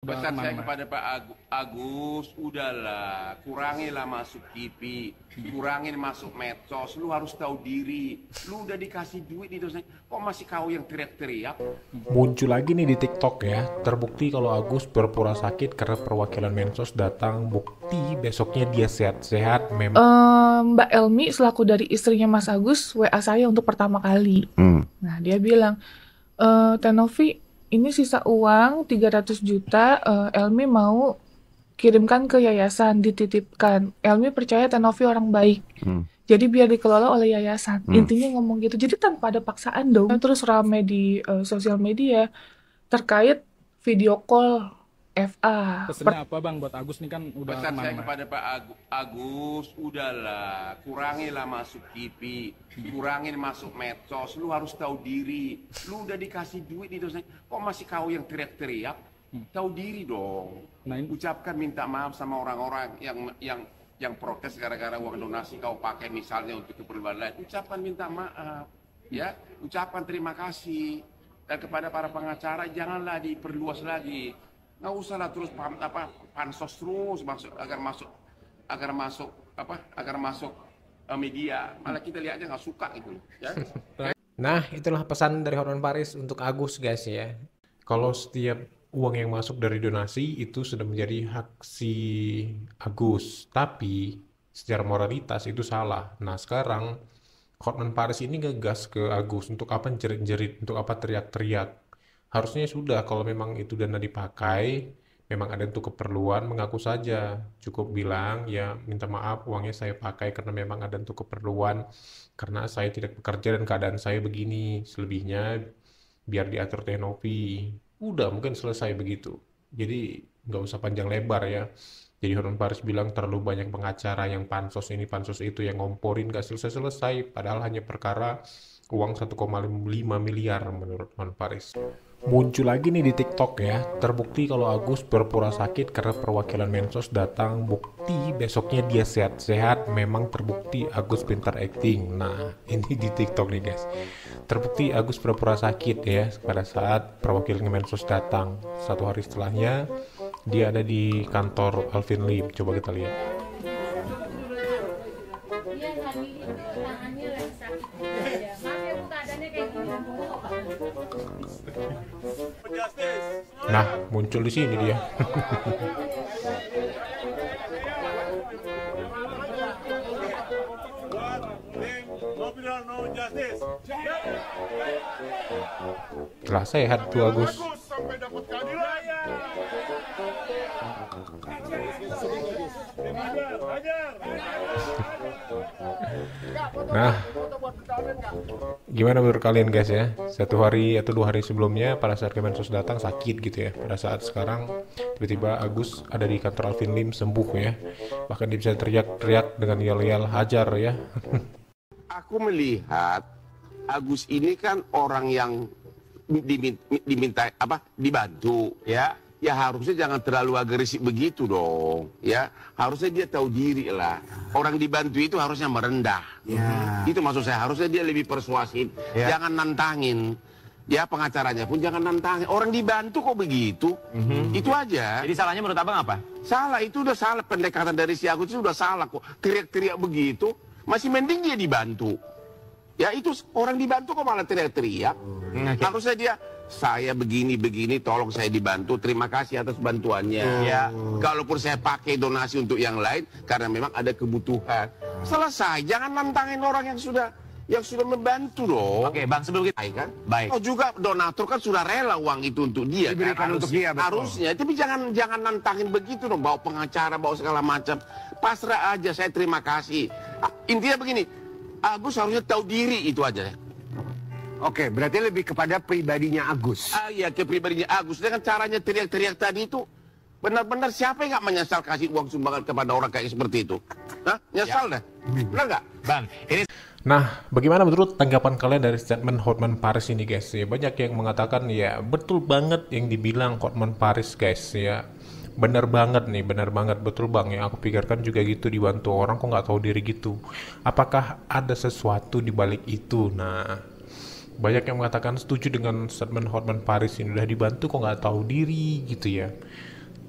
Pesan saya kepada Pak Agus, udahlah, kurangilah masuk TV, kurangin masuk medsos, lu harus tahu diri. Lu udah dikasih duit di dosen, kok masih kau yang teriak-teriak? Muncul lagi nih di TikTok ya, terbukti kalau Agus berpura sakit karena perwakilan Mensos datang, bukti besoknya dia sehat-sehat memang. Mbak Elmi selaku dari istrinya Mas Agus WA saya untuk pertama kali. Nah, dia bilang, Teh Novi, ini sisa uang 300 juta, Elmi mau kirimkan ke yayasan, dititipkan. Elmi percaya Teh Novi orang baik. Jadi biar dikelola oleh yayasan. Intinya ngomong gitu. Jadi tanpa ada paksaan dong. Terus rame di sosial media terkait video call FA. Pesannya apa Bang buat Agus nih kan udah Pesan saya kemana-mana. kepada Pak Agus, udahlah, kurangilah masuk TV, kurangin masuk medsos, lu harus tahu diri. Lu udah dikasih duit di dosen, kok masih kau yang teriak-teriak? Tahu diri dong. Nah, ini- Ucapkan minta maaf sama orang-orang yang protes gara-gara uang donasi kau pakai misalnya untuk keperluan lain. Ucapkan minta maaf, ya. Ucapkan terima kasih. Dan kepada para pengacara janganlah diperluas lagi. Nggak usah lah terus pansos terus agar masuk media. Malah kita lihatnya nggak suka gitu, ya. Nah, itulah pesan dari Hotman Paris untuk Agus guys ya. Kalau setiap uang yang masuk dari donasi itu sudah menjadi hak si Agus, tapi secara moralitas itu salah. Nah, sekarang Hotman Paris ini ngegas ke Agus untuk apa jerit-jerit, untuk apa teriak-teriak. Harusnya sudah kalau memang itu dana dipakai, memang ada untuk keperluan, mengaku saja. Cukup bilang, ya minta maaf uangnya saya pakai karena memang ada untuk keperluan, karena saya tidak bekerja dan keadaan saya begini. Selebihnya biar diatur Teh Novi. Udah mungkin selesai begitu. Jadi nggak usah panjang lebar ya. Jadi Hotman Paris bilang terlalu banyak pengacara yang pansos ini pansos itu yang ngomporin gak selesai-selesai. Padahal hanya perkara uang 1,5 miliar menurut Hotman Paris. Muncul lagi nih di TikTok ya, terbukti kalau Agus berpura sakit karena perwakilan Mensos datang, bukti besoknya dia sehat-sehat, memang terbukti Agus pintar acting. Nah, ini di TikTok nih guys. Terbukti Agus berpura sakit ya pada saat perwakilan Mensos datang. 1 hari setelahnya, dia ada di kantor Alvin Lim. Coba kita lihat. Iya tadi tangannya lagi sakit aja. Maaf ya Bu, keadaannya kayak gini Bu. Nah, muncul di sini dia. Telah sehat tuh Agus. Nah, gimana menurut kalian guys ya? 1 hari atau 2 hari sebelumnya pada saat Kemensos datang sakit gitu ya. Pada saat sekarang tiba-tiba Agus ada di kantor Alvin Lim sembuh ya. Bahkan dia bisa teriak-teriak dengan yel-yel hajar ya. Aku melihat Agus ini kan orang yang diminta dibantu, ya. Ya harusnya jangan terlalu agresif begitu dong, ya. Harusnya dia tahu diri lah. Orang dibantu itu harusnya merendah. Ya. Itu maksud saya, harusnya dia lebih persuasif. Ya. Jangan nantangin. Ya pengacaranya pun jangan nantangin. Orang dibantu kok begitu. Itu aja. Jadi salahnya menurut abang apa? Salah, itu udah salah. Pendekatan dari si Agus itu udah salah kok. Teriak-teriak begitu. Masih mending dia dibantu. Ya itu orang dibantu kok malah teriak-teriak. Harusnya dia, saya begini-begini, tolong saya dibantu, terima kasih atas bantuannya. Ya, kalaupun saya pakai donasi untuk yang lain, karena memang ada kebutuhan. Selesai, jangan nantangin orang yang sudah membantu dong. Oke, Bang, sebelum kita Baik kan? Baik. Oh juga donatur kan sudah rela uang itu untuk dia. Diberikan untuk dia, betul. Harusnya, tapi jangan nantangin begitu dong, bawa pengacara, bawa segala macam. Pasrah aja, saya terima kasih. Intinya begini, Agus harusnya tahu diri, itu aja. Oke, berarti lebih kepada pribadinya Agus. Iya, kepribadiannya Agus dengan caranya teriak-teriak tadi itu, benar-benar siapa yang nggak menyesal kasih uang sumbangan kepada orang kayak seperti itu? Hah? Nyesal dah? Benar nggak? Bang, ini Nah, bagaimana menurut tanggapan kalian dari statement Hotman Paris ini guys? Ya, banyak yang mengatakan ya betul banget yang dibilang Hotman Paris guys ya. Bener banget nih, bener banget, betul bang ya. Aku pikirkan juga gitu, dibantu orang kok nggak tahu diri gitu. Apakah ada sesuatu di balik itu? Nah, banyak yang mengatakan setuju dengan statement Hotman Paris ini, udah dibantu kok nggak tahu diri gitu ya.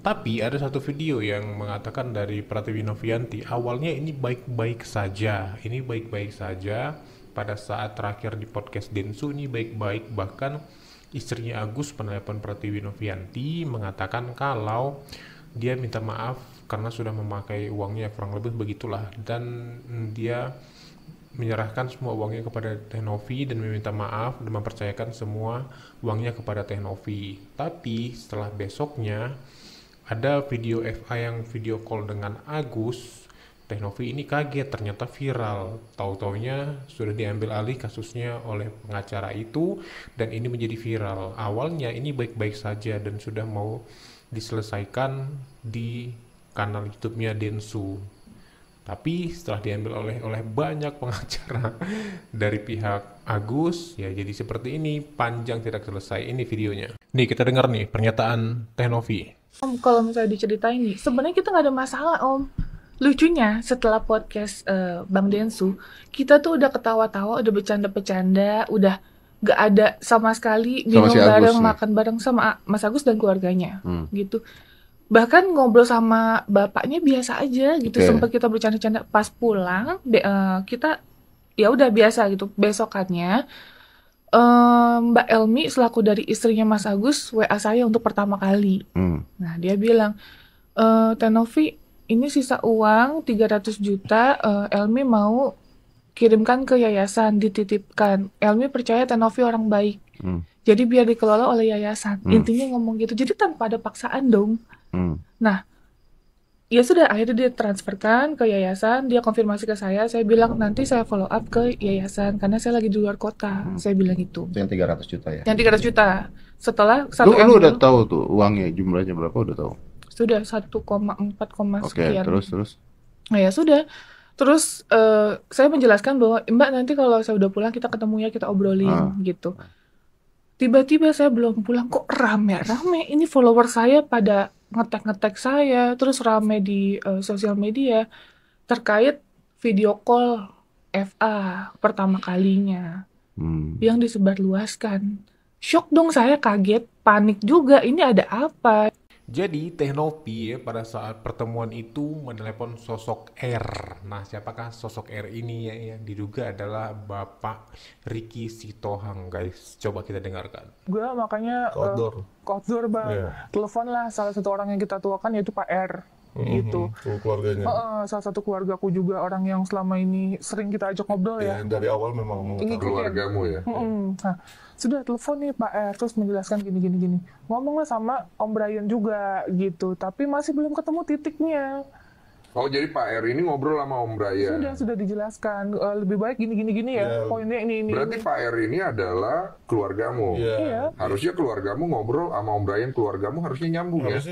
Tapi ada satu video yang mengatakan dari Pratiwi Novianti, awalnya ini baik-baik saja. Ini baik-baik saja. Pada saat terakhir di podcast Densu ini baik-baik. Bahkan istrinya Agus penelepon Pratiwi Novianti mengatakan kalau dia minta maaf karena sudah memakai uangnya, kurang lebih begitulah. Dan dia menyerahkan semua uangnya kepada Teh Novi dan meminta maaf dan mempercayakan semua uangnya kepada Teh Novi. Tapi setelah besoknya ada video FA yang video call dengan Agus, Teh Novi ini kaget, ternyata viral. Tahu-taunya sudah diambil alih kasusnya oleh pengacara itu dan ini menjadi viral. Awalnya ini baik-baik saja dan sudah mau diselesaikan di kanal YouTube-nya Densu. Tapi setelah diambil oleh banyak pengacara dari pihak Agus, ya jadi seperti ini, panjang tidak selesai. Ini videonya. Nih kita dengar nih pernyataan Teh Novi. Om, kalau misalnya diceritain nih, sebenarnya kita nggak ada masalah, Om. Lucunya, setelah podcast Bang Densu, kita tuh udah ketawa-tawa, udah bercanda-bercanda, udah nggak ada sama sekali minum bareng, makan bareng sama Mas Agus dan keluarganya, gitu. Bahkan ngobrol sama bapaknya biasa aja, gitu. Sempat kita bercanda-canda. Pas pulang, kita ya udah biasa gitu. Besokannya, Mbak Elmi selaku dari istrinya Mas Agus WA saya untuk pertama kali. Nah, dia bilang, Teh Novi, ini sisa uang 300 juta, Elmi mau kirimkan ke yayasan, dititipkan. Elmi percaya Teh Novi orang baik. Jadi biar dikelola oleh yayasan. Intinya ngomong gitu. Jadi tanpa ada paksaan dong. Nah, ya sudah, akhirnya dia transferkan ke yayasan, dia konfirmasi ke saya bilang nanti saya follow up ke yayasan karena saya lagi di luar kota. Saya bilang itu. Yang 300 juta ya? Yang 300 juta. Setelah lu udah tahu tuh uangnya jumlahnya berapa, udah tahu? Sudah 1,4, sekian. Terus? Nah ya sudah. Terus saya menjelaskan bahwa Mbak nanti kalau saya udah pulang kita ketemu ya, kita obrolin gitu. Tiba-tiba saya belum pulang kok rame-rame. Ini follower saya pada ngetek saya, terus rame di sosial media terkait video call FA pertama kalinya yang disebarluaskan. Shock dong saya, kaget, panik juga. Ini ada apa? Jadi Teh Novi ya, pada saat pertemuan itu menelepon sosok R. Nah, siapakah sosok R ini ya, yang diduga adalah Bapak Ricky Sitohang, guys. Coba kita dengarkan. Gue makanya kotor Bang. Telepon lah salah satu orang yang kita tuakan, yaitu Pak R. Gitu. Keluarganya. Salah satu keluargaku juga, orang yang selama ini sering kita ajak ngobrol ya. Dari awal memang keluargamu ya. Nah, sudah telepon nih Pak R, terus menjelaskan gini. Ngomonglah sama Om Brian juga gitu, tapi masih belum ketemu titiknya. Oh, jadi Pak R ini ngobrol sama Om Brian. Sudah dijelaskan, lebih baik gini ya. Poinnya ini. Berarti Pak R ini adalah keluargamu. Iya. Harusnya keluargamu ngobrol sama Om Brian, keluargamu harusnya nyambung ya.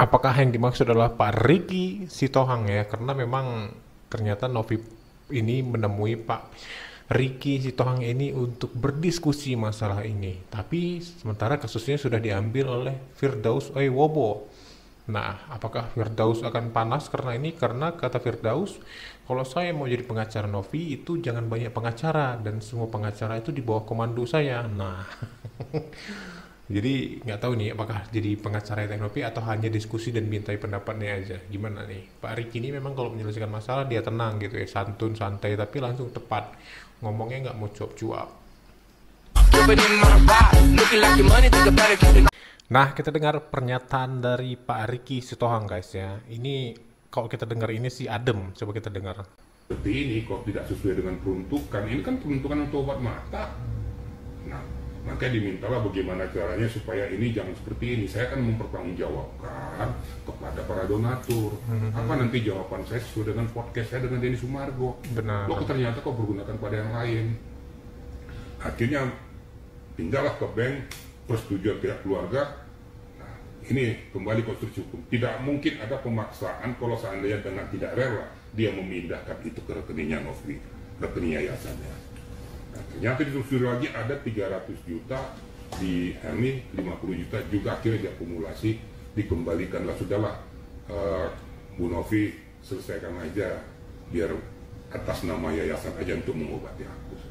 Apakah yang dimaksud adalah Pak Ricky Sitohang ya? Karena memang ternyata Novi ini menemui Pak Ricky Sitohang ini untuk berdiskusi masalah ini. Tapi sementara kasusnya sudah diambil oleh Firdaus Wibowo. Nah, apakah Firdaus akan panas karena ini? Karena kata Firdaus, kalau saya mau jadi pengacara Novi itu jangan banyak pengacara dan semua pengacara itu di bawah komando saya. Nah, jadi nggak tahu nih apakah jadi pengacara Teh Novi atau hanya diskusi dan mintai pendapatnya aja. Gimana nih? Pak Ricky ini memang kalau menyelesaikan masalah dia tenang gitu ya, santun, santai, tapi langsung tepat. Ngomongnya nggak mau cuap-cuap. Nah, kita dengar pernyataan dari Pak Ricky Sitohang guys ya. Ini kalau kita dengar ini sih adem. Coba kita dengar. Seperti ini kok tidak sesuai dengan peruntukan. Ini kan peruntukan untuk obat mata. Nah, makanya dimintalah bagaimana caranya supaya ini jangan seperti ini. Saya akan mempertanggungjawabkan kepada para donatur. Apa nanti jawaban saya sesuai dengan podcast saya dengan Denny Sumargo. Benar. Loh, ternyata kok bergunakan pada yang lain. Akhirnya pindahlah ke bank, persetujuan pihak keluarga. Nah, ini kembali konstruksi hukum. Tidak mungkin ada pemaksaan kalau seandainya dengan tidak rela dia memindahkan itu ke rekeningnya Novi, rekening yayasannya. Nah, ternyata ditelusuri lagi ada 300 juta di Helmi, 50 juta juga akhirnya diakumulasi, dikembalikanlah. Sudahlah, Bu Novi selesaikan aja biar atas nama yayasan aja untuk mengobati Agus.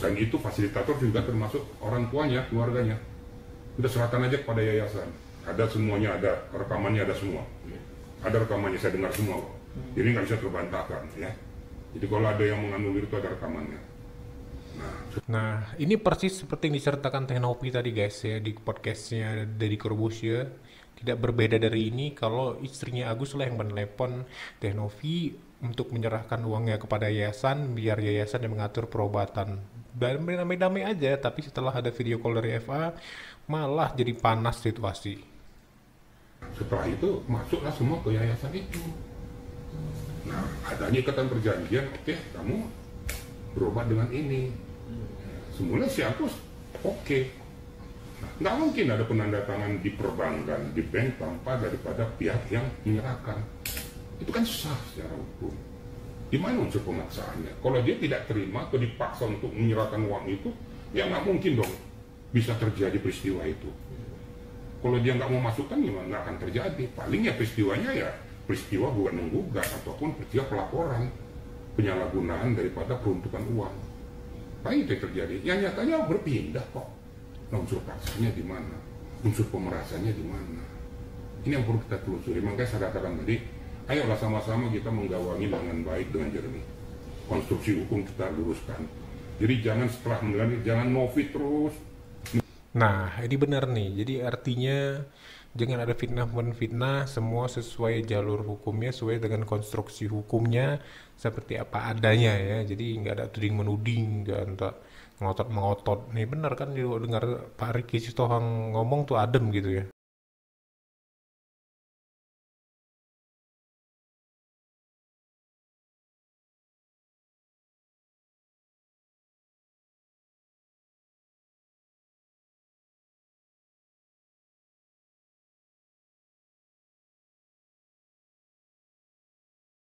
Dan itu fasilitator juga termasuk orang tuanya, keluarganya. Udah serahkan aja kepada yayasan. Ada semuanya, ada rekamannya, ada semua. Ada rekamannya, saya dengar semua. Jadi nggak bisa terbantahkan, ya. Jadi kalau ada yang menganulir itu ada rekamannya. Nah, ini persis seperti yang diceritakan Teh Novi tadi guys ya di podcastnya dari Corbusier. Tidak berbeda dari ini kalau istrinya Agus lah yang menelepon Teh Novi untuk menyerahkan uangnya kepada yayasan biar yayasan yang mengatur perobatan. Dan damai-damai aja, tapi setelah ada video call dari FA malah jadi panas situasi. Setelah itu masuklah semua ke yayasan itu. Nah, adanya ikatan perjanjian, oke, kamu berobat dengan ini. Semula si Agus oke. Nah, nggak mungkin ada penandatangan di perbankan, di bank tanpa daripada pihak yang menyerahkan. Itu kan sah secara hukum. Di mana unsur pemaksaannya? Kalau dia tidak terima atau dipaksa untuk menyerahkan uang itu, ya nggak mungkin dong bisa terjadi peristiwa itu. Kalau dia nggak mau masukkan, gimana? Nggak akan terjadi. Palingnya peristiwanya ya peristiwa bukan menggugat ataupun peristiwa pelaporan penyalahgunaan daripada peruntukan uang. Paling itu yang terjadi. Yang nyatanya berpindah kok. Nah, unsur paksanya di mana? Unsur pemerasannya di mana? Ini yang perlu kita telusuri. Makanya saya katakan tadi, ayolah sama-sama kita menggawangi dengan baik, dengan jernih. Konstruksi hukum kita luruskan. Jadi jangan setelah mendengar, jangan Novi terus. Nah, ini benar nih. Jadi artinya jangan ada fitnah-fitnah, semua sesuai jalur hukumnya, sesuai dengan konstruksi hukumnya seperti apa adanya ya. Jadi nggak ada tuding-menuding, nggak ada ngotot-mengotot. Nih benar kan juga dengar Pak Riki Sitohang ngomong tuh adem gitu ya.